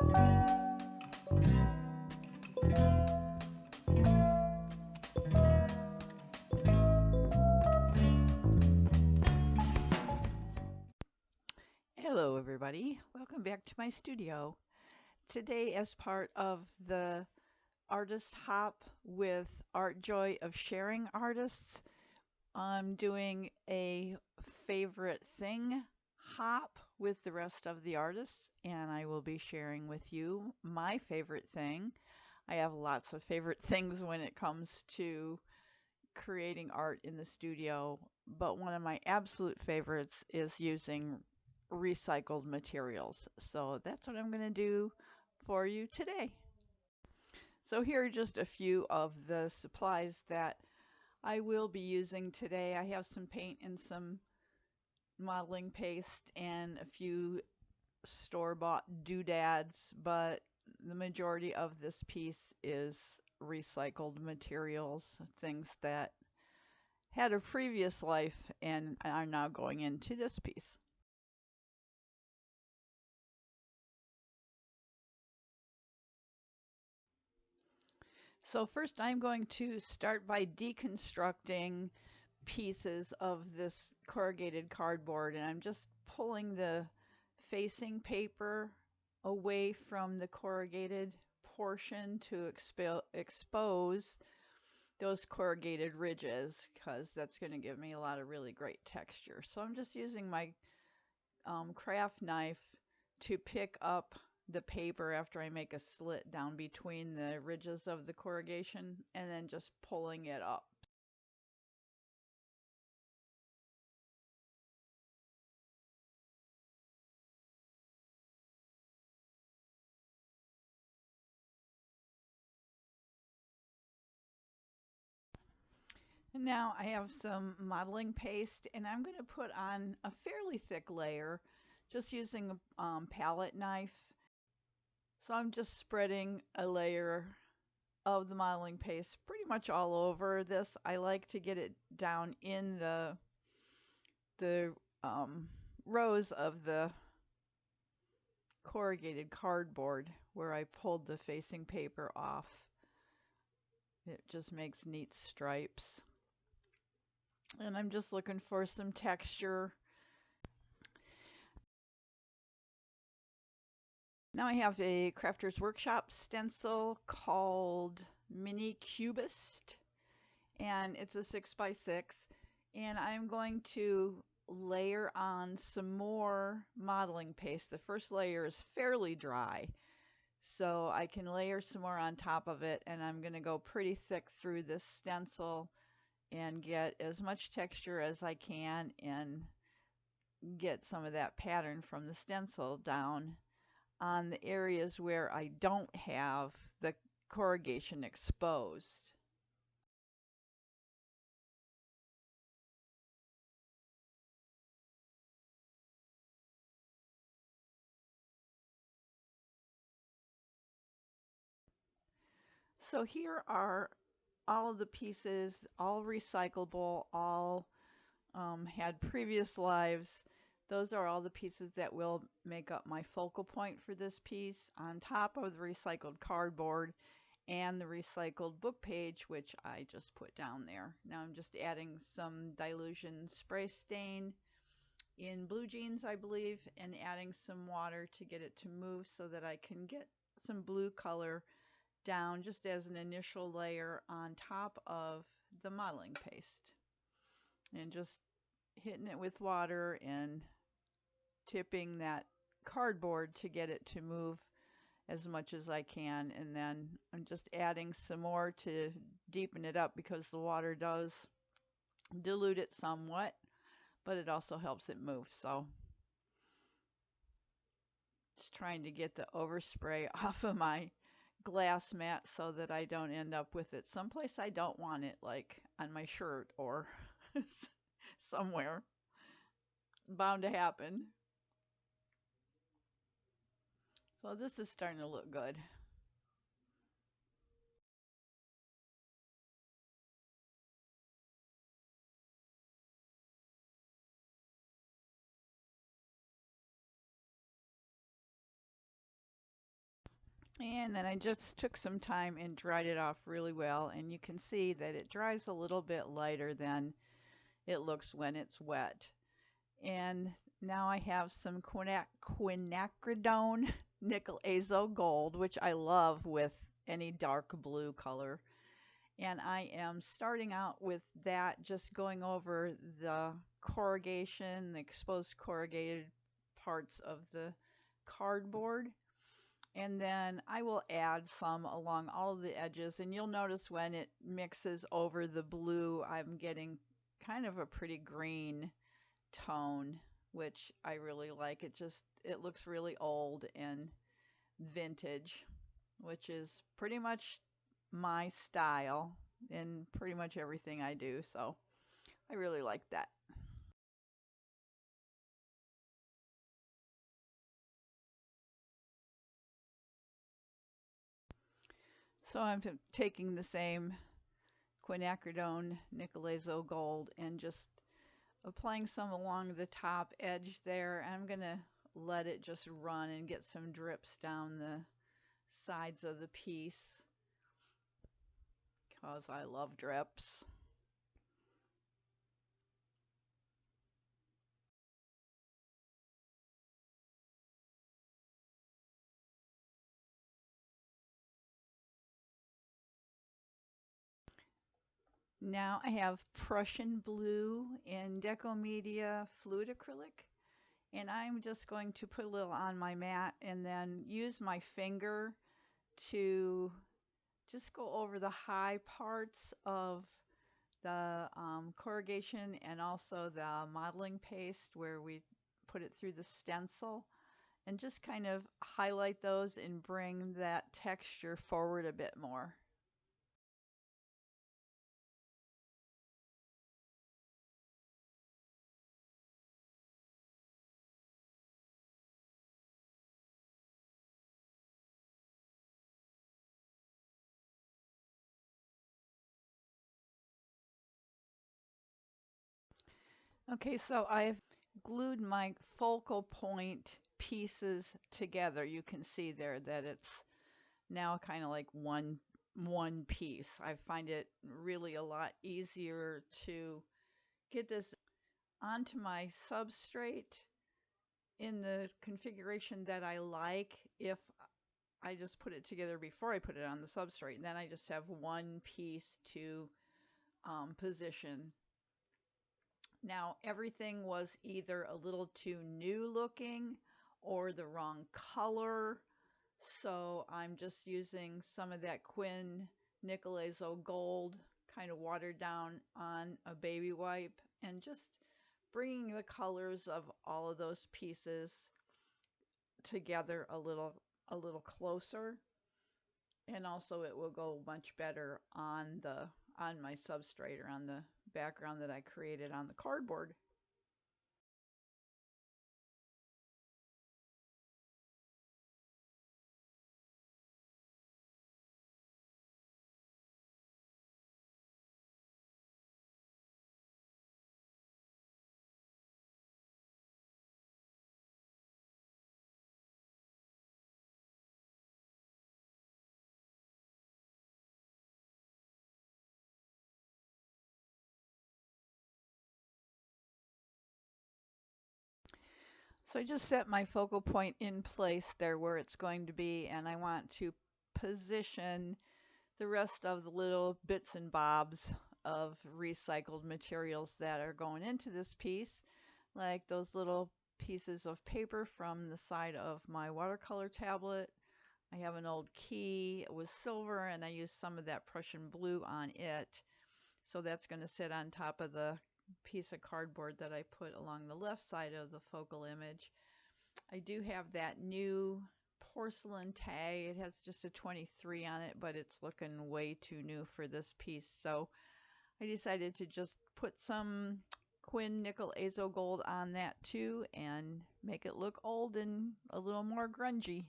Hello, everybody. Welcome back to my studio. Today, as part of the Artist Hop with Art Joy of Sharing Artists, I'm doing a favorite thing hop with the rest of the artists, and I will be sharing with you my favorite thing. I have lots of favorite things when it comes to creating art in the studio, but one of my absolute favorites is using recycled materials. So that's what I'm going to do for you today. So here are just a few of the supplies that I will be using today. I have some paint and some modeling paste and a few store-bought doodads, but the majority of this piece is recycled materials, things that had a previous life and are now going into this piece. So first I'm going to start by deconstructing pieces of this corrugated cardboard, and I'm just pulling the facing paper away from the corrugated portion to expose those corrugated ridges, because that's going to give me a lot of really great texture. So I'm just using my craft knife to pick up the paper after I make a slit down between the ridges of the corrugation and then just pulling it up. And now I have some modeling paste and I'm going to put on a fairly thick layer just using a palette knife. So I'm just spreading a layer of the modeling paste pretty much all over this. I like to get it down in the rows of the corrugated cardboard where I pulled the facing paper off. It just makes neat stripes. And I'm just looking for some texture. Now I have a Crafter's Workshop stencil called Mini Cubist, and it's a 6x6, and I'm going to layer on some more modeling paste. The first layer is fairly dry, so I can layer some more on top of it, and I'm going to go pretty thick through this stencil and get as much texture as I can and get some of that pattern from the stencil down on the areas where I don't have the corrugation exposed. So here are all of the pieces, all recyclable, all had previous lives. Those are all the pieces that will make up my focal point for this piece on top of the recycled cardboard and the recycled book page, which I just put down there. Now I'm just adding some dilution spray stain in blue jeans, I believe, and adding some water to get it to move so that I can get some blue color down just as an initial layer on top of the modeling paste. And just hitting it with water and tipping that cardboard to get it to move as much as I can. And then I'm just adding some more to deepen it up because the water does dilute it somewhat, but it also helps it move. So just trying to get the overspray off of my glass mat so that I don't end up with it someplace I don't want it, like on my shirt or somewhere. Bound to happen. So this is starting to look good. And then I just took some time and dried it off really well. And you can see that it dries a little bit lighter than it looks when it's wet. And now I have some quinacridone nickel azo gold, which I love with any dark blue color. And I am starting out with that, just going over the corrugation, the exposed corrugated parts of the cardboard. And then I will add some along all of the edges. And you'll notice when it mixes over the blue, I'm getting kind of a pretty green tone, which I really like. It looks really old and vintage, which is pretty much my style in pretty much everything I do. So I really like that. So I'm taking the same quinacridone nicolazo gold and just applying some along the top edge there. I'm going to let it just run and get some drips down the sides of the piece because I love drips. Now I have Prussian blue in Decomedia fluid acrylic, and I'm just going to put a little on my mat and then use my finger to just go over the high parts of the corrugation and also the modeling paste where we put it through the stencil, and just kind of highlight those and bring that texture forward a bit more. Okay, so I've glued my focal point pieces together. You can see there that it's now kind of like one piece. I find it really a lot easier to get this onto my substrate in the configuration that I like if I just put it together before I put it on the substrate. And then I just have one piece to position. Now, everything was either a little too new looking or the wrong color. So I'm just using some of that Quin Nicolazo Gold kind of watered down on a baby wipe and just bringing the colors of all of those pieces together a little closer, and also it will go much better on my substrate or on the background that I created on the cardboard. So I just set my focal point in place there where it's going to be, and I want to position the rest of the little bits and bobs of recycled materials that are going into this piece, like those little pieces of paper from the side of my watercolor tablet. I have an old key. It was silver, and I used some of that Prussian blue on it. So that's going to sit on top of the piece of cardboard that I put along the left side of the focal image. I do have that new porcelain tag. It has just a 23 on it, but it's looking way too new for this piece. So I decided to just put some Quin Nickel Azo Gold on that too and make it look old and a little more grungy.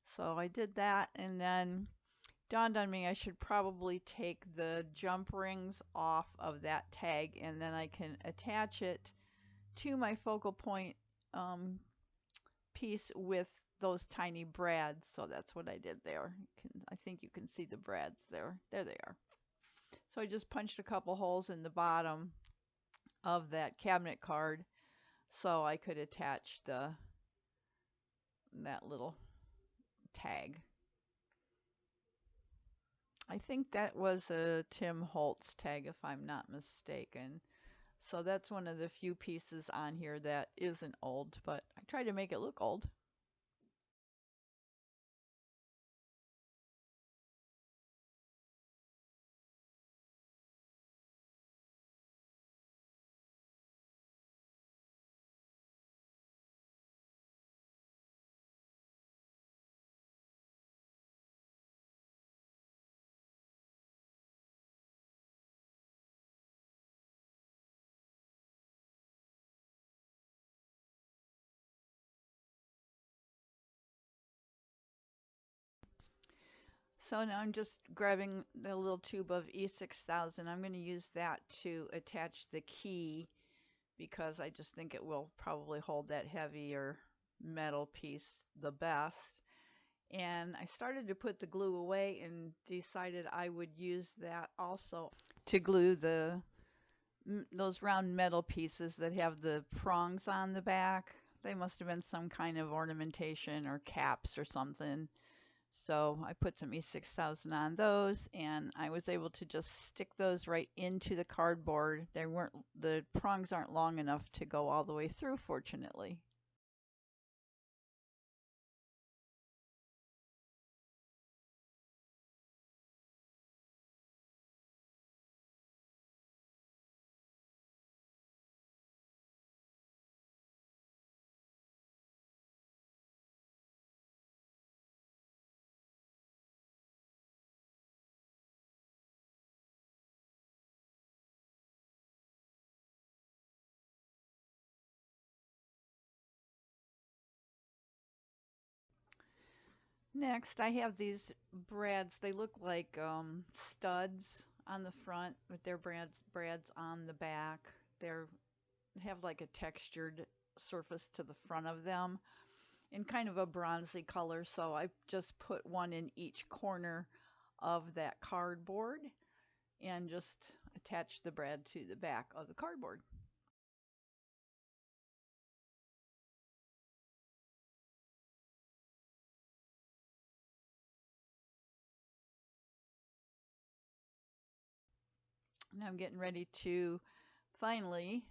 So I did that, and then dawned on me I should probably take the jump rings off of that tag, and then I can attach it to my focal point um, piece with those tiny brads, so that's what I did there. I think you can see the brads there. There they are. So I just punched a couple holes in the bottom of that cabinet card so I could attach that little tag. I think that was a Tim Holtz tag if I'm not mistaken. So that's one of the few pieces on here that isn't old, but I try to make it look old. So now I'm just grabbing the little tube of E6000. I'm going to use that to attach the key because I just think it will probably hold that heavier metal piece the best. And I started to put the glue away and decided I would use that also to glue those round metal pieces that have the prongs on the back. They must have been some kind of ornamentation or caps or something. So I put some E6000 on those and I was able to just stick those right into the cardboard. The prongs aren't long enough to go all the way through, fortunately. Next, I have these brads. They look like studs on the front with their brads on the back. They're have like a textured surface to the front of them in kind of a bronzy color. So I just put one in each corner of that cardboard and just attach the brad to the back of the cardboard. Now I'm getting ready to finally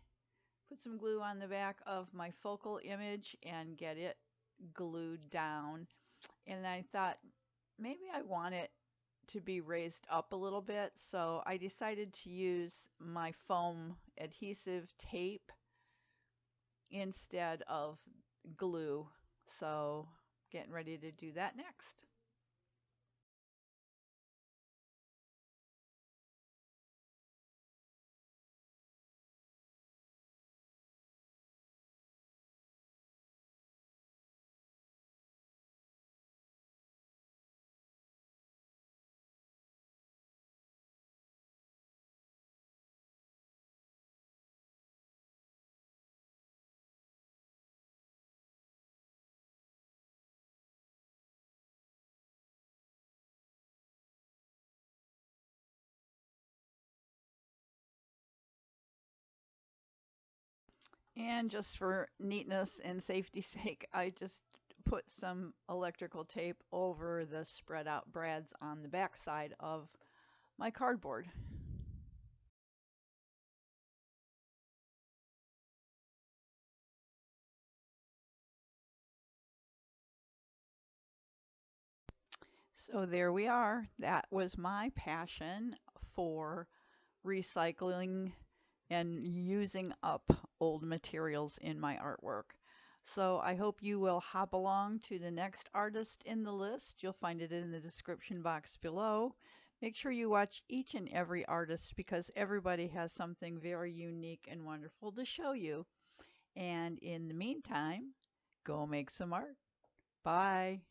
put some glue on the back of my focal image and get it glued down. And I thought maybe I want it to be raised up a little bit, so I decided to use my foam adhesive tape instead of glue. So getting ready to do that next. And just for neatness and safety's sake, I just put some electrical tape over the spread out brads on the back side of my cardboard. So there we are. That was my passion for recycling and using up old materials in my artwork. So I hope you will hop along to the next artist in the list. You'll find it in the description box below. Make sure you watch each and every artist because everybody has something very unique and wonderful to show you. And in the meantime, go make some art. Bye.